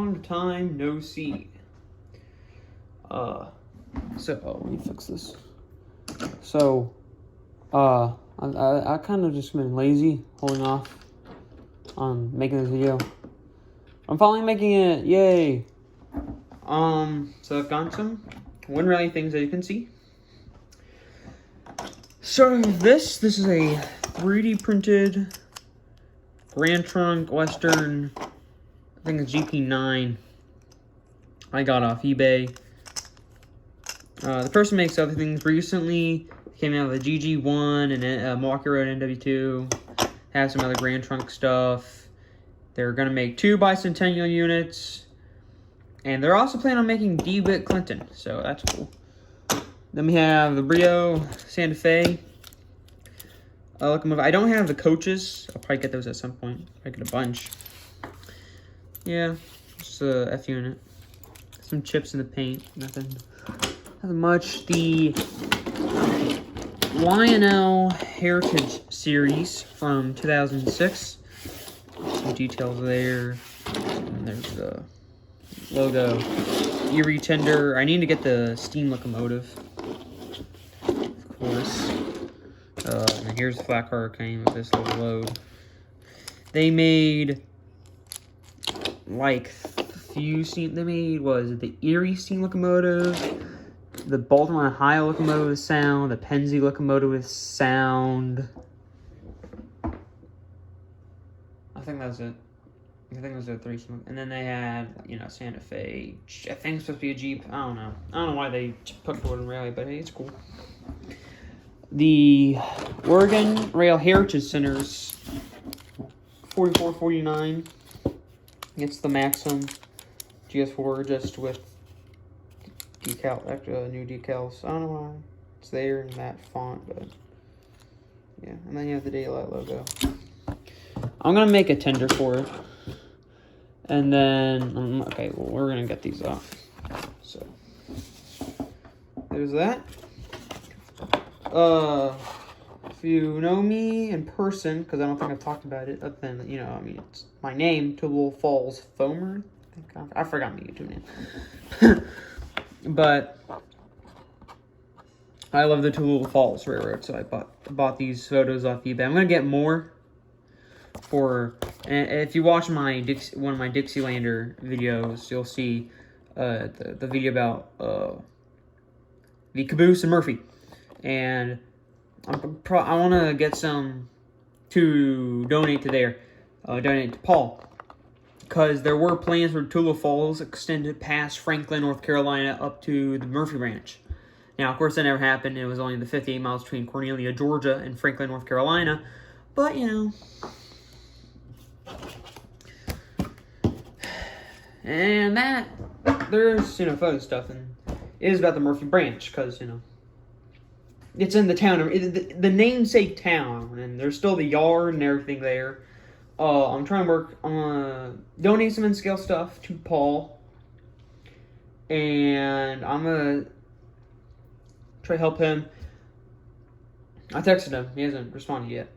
long time no see. Let me fix this. So, I kind of just been lazy, holding off on making this video. I'm finally making it, yay! So I've gotten some WinRally things that you can see. So this is a 3D printed Grand Trunk Western, I think it's GP9. I got off eBay. The person makes other things recently. Came out with a GG1 and Milwaukee Road NW2. Has some other Grand Trunk stuff. They're going to make 2 bicentennial units. And they're also planning on making DeWitt Clinton. So that's cool. Then we have the Brio Santa Fe. Locomotive. I don't have the coaches. I'll probably get those at some point. I get a bunch. Yeah, just a F unit. Some chips in the paint. Nothing much. The Lionel Heritage Series from 2006. Some details there. And there's the logo. Erie Tender. I need to get the steam locomotive. Of course. And here's the flat car came with this little load. They made like few steam. They made the Erie steam locomotive, the Baltimore Ohio locomotive with sound, the Pennsy locomotive with sound. I think that's it. I think those are 3 steam. And then they had, Santa Fe. I think it's supposed to be a Jeep. I don't know why they put Gordon Rally, but hey, it's cool. The Oregon Rail Heritage Centers 4449. It's the Maxim GS4 just with new decals. I don't know why it's there in that font, but yeah. And then you have the Daylight logo. I'm gonna make a tender for it, and then we're gonna get these off. So there's that. If you know me in person, because I don't think I've talked about it, other than, it's my name, Tulare Falls Foamer. I forgot my YouTube name. But I love the Tulare Falls Railroad, so I bought these photos off eBay. I'm going to get more and if you watch one of my Dixielander videos, you'll see the video about the Caboose and Murphy. And I want to get some to donate to Paul, because there were plans for Tulare Falls extended past Franklin, North Carolina, up to the Murphy Ranch. Now, of course, that never happened. It was only the 58 miles between Cornelia, Georgia, and Franklin, North Carolina. But and that there's photo stuff, and it is about the Murphy Branch, because it's in the town, the namesake town, and there's still the yard and everything there. I'm trying to work on donate some in-scale stuff to Paul, and I'm gonna try to help him. I texted him. He hasn't responded yet.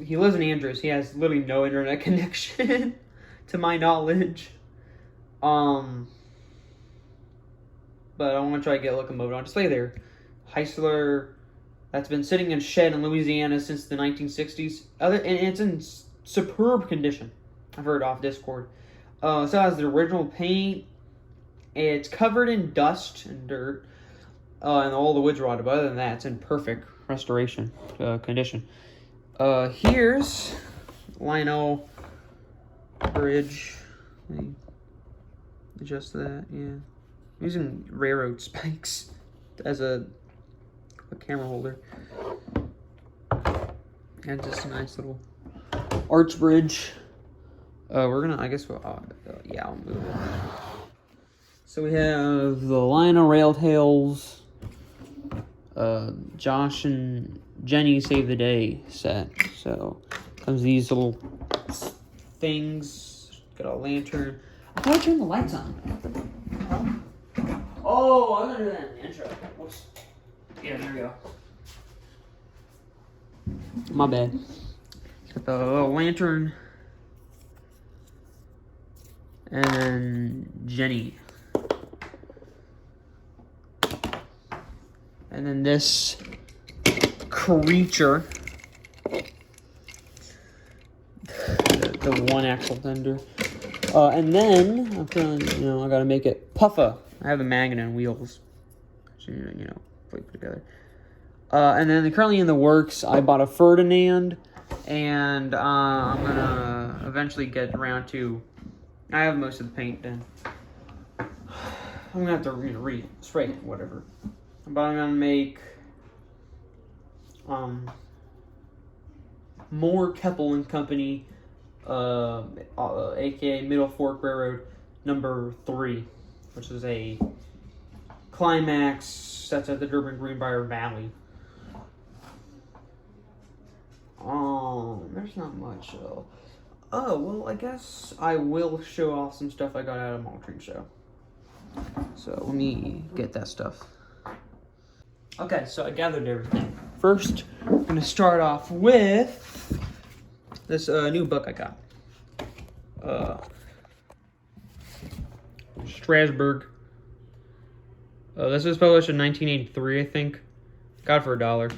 He lives in Andrews. He has literally no internet connection, to my knowledge. But I want to try to get a locomotive on display there. Heisler, that's been sitting in a shed in Louisiana since the 1960s. And it's in superb condition. I've heard off Discord. So it has the original paint. It's covered in dust and dirt, and all the wood's rotted. But other than that, it's in perfect restoration condition. Here's Lionel Bridge. Let me adjust that. Yeah, I'm using railroad spikes as a camera holder, and just a nice little arch bridge. We're gonna, I'll move it. So we have the Lionel Railtails, Josh and Jenny Save the Day set. So comes these little things. Got a lantern. I thought I turned the lights on. Oh, I was gonna do that in the intro. Whoops. Yeah, there we go. My bad. Got the little lantern. And then Jenny. And then this creature. The one axle tender. And then, I'm feeling, I gotta make it Puffa. I have the magnet and wheels. So, put together. And then currently in the works, I bought a Ferdinand. And I'm gonna eventually get around to, I have most of the paint done. I'm gonna have to spray it, whatever. But I'm gonna make more Keppel and Company, aka Middle Fork Railroad number 3, which is a climax that's at the Durbin Greenbrier Valley. There's not much. Oh, well, I guess I will show off some stuff I got out of Mall Train Show. So let me get that stuff. Okay, so I gathered everything. First, I'm gonna start off with this new book I got. Strasburg. This was published in 1983, I think. Got it for $1.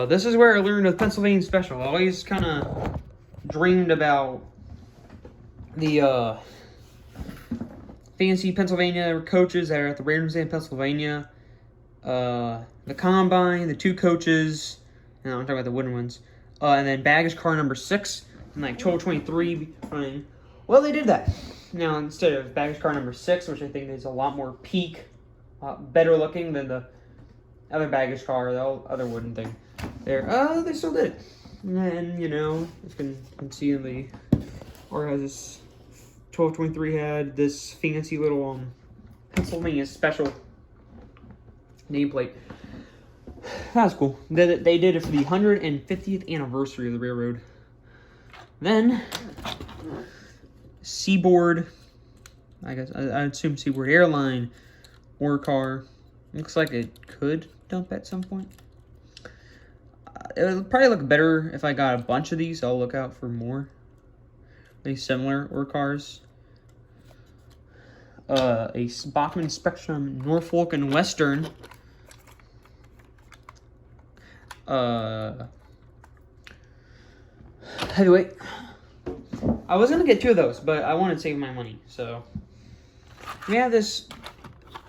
This is where I learned of Pennsylvania Special. I always kind of dreamed about the fancy Pennsylvania coaches that are at the Random in Pennsylvania. The Combine, the 2 coaches, I'm talking about the wooden ones, and then baggage car number 6, and like 1223 running. Well, they did that. Now, instead of baggage car number 6, which I think is a lot more peak, better looking than the other baggage car, the other wooden thing there, they still did it. And, you can see in the, or has this 1223 had this fancy little Pennsylvania Special nameplate. That's cool. They did it for the 150th anniversary of the railroad. Then, Seaboard, I guess, I assume Seaboard Airline ore car. Looks like it could dump at some point. It would probably look better if I got a bunch of these. I'll look out for more. These similar ore cars. A Bachmann Spectrum Norfolk and Western. Heavyweight. I was gonna get 2 of those, but I wanted to save my money, so we have this.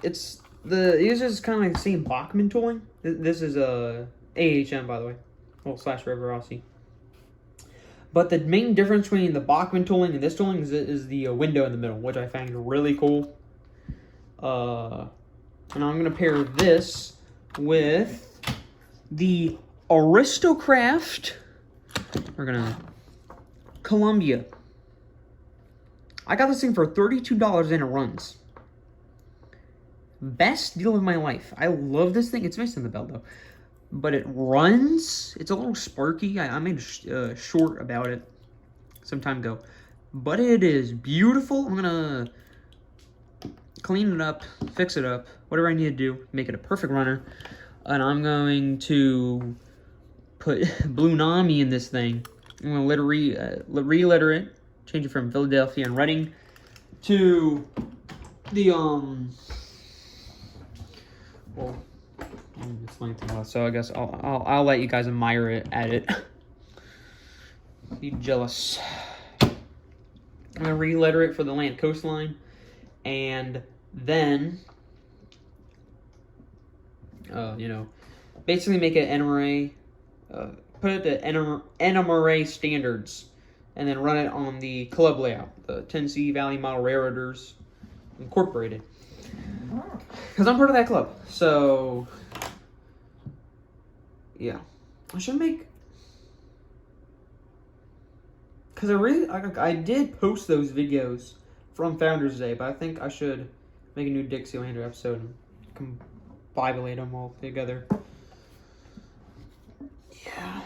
It uses kind of like the same Bachmann tooling. This is AHM, by the way, / River Rossi. But the main difference between the Bachmann tooling and this tooling is the window in the middle, which I find really cool. And I'm gonna pair this with the Aristocraft. We're gonna Columbia. I got this thing for $32 and it runs. Best deal of my life. I love this thing. It's nice in the belt though, but it runs. It's a little sparky. I made a short about it some time ago, but it is beautiful. I'm gonna clean it up, fix it up, whatever I need to do, make it a perfect runner. And I'm going to put Blue Nami in this thing. I'm going to re-letter it, change it from Philadelphia and Reading to the, well, it's length, so I guess I'll let you guys admire it at it. Be jealous. I'm going to re-letter it for the Atlantic coastline, and then, basically make it NMRA, put it to NMRA standards, and then run it on the club layout, the Tennessee Valley Model Railroaders Incorporated. Because I'm part of that club, so yeah, I should make. Because I did post those videos from Founders Day, but I think I should make a new Dixielander episode and combine them all together. Yeah.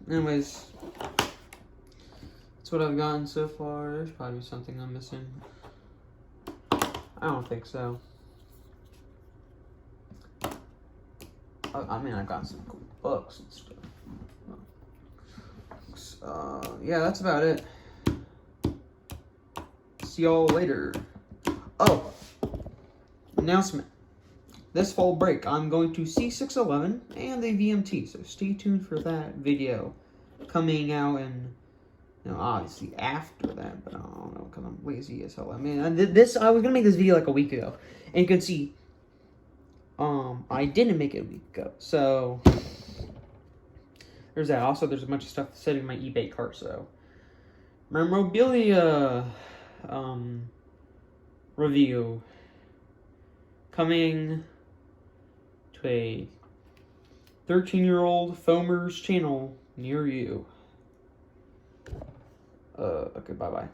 Anyways, that's what I've gotten so far. There's probably something I'm missing. I don't think so. I mean, I've got some cool books and stuff. Yeah, that's about it. see y'all later. Oh, announcement. This fall break, I'm going to C611 and the VMT, so stay tuned for that video coming out in, obviously after that, but I don't know, because I'm lazy as hell. I mean, I was going to make this video like a week ago, and you can see, I didn't make it a week ago, so there's that. Also, there's a bunch of stuff sitting in my eBay cart, so memorabilia, review coming to a 13-year-old foamer's channel near you. Okay, bye-bye.